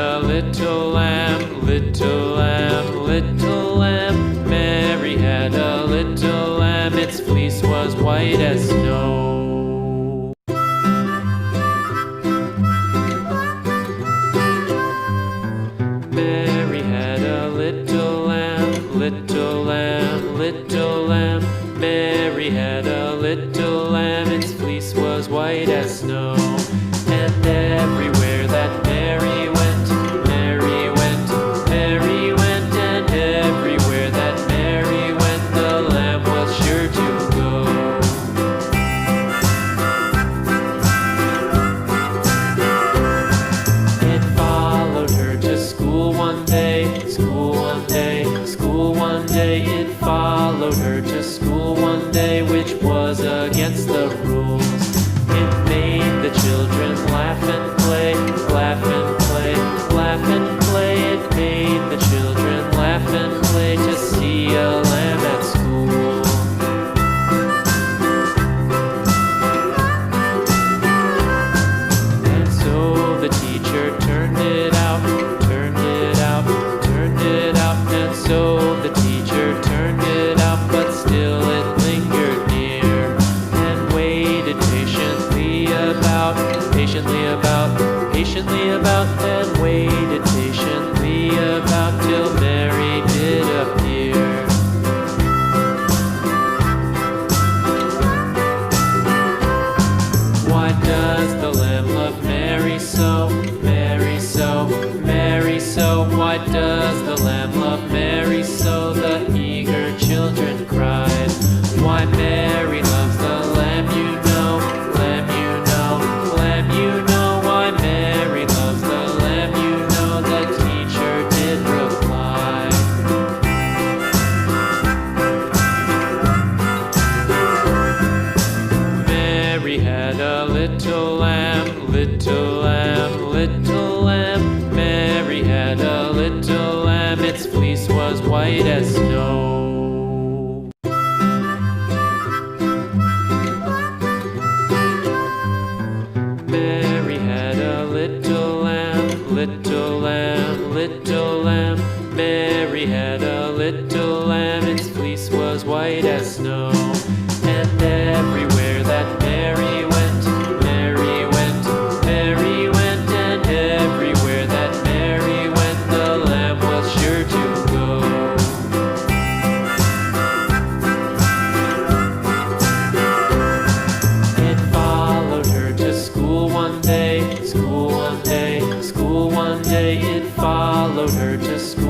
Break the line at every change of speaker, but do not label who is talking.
a little lamb, little lamb, little lamb. Mary had a little lamb, its fleece was white as snow. Mary had a little lamb, little lamb, little lamb. Mary had a little lamb, its fleece was white as snow. And everywhere that Mary went, Mary went, Mary went, and everywhere that Mary went, the lamb was sure to go. It followed her to school one day, school one day, school one day. It followed her to school one day, which was against the rules. It made the children laugh and play, laugh and play, laugh and play. It made the children laugh and play to see a lamb at school. And so the teacher turned it out, turned it out, turned it out. And so the teacher turned it out, but still it lingered near and waited patiently about, patiently about, and waited patiently about till Mary did appear. Why does the lamb love Mary so, Mary so, Mary so? Why does the lamb love Mary so? The eager children cried. Why Mary loves the lamb, you know, lamb, you know, lamb, you know. Why Mary loves the lamb, you know, the teacher did reply. Mary had a little lamb, little lamb, little lamb. Mary had a little lamb, its fleece was white as snow. Mary had a little lamb, little lamb, little lamb. Mary had a little lamb, its fleece was white as snow. And everywhere that Mary went, Mary went, Mary went, and everywhere that Mary went, the lamb was sure to go. It followed her to school one day, school one day, school one day. It followed her to school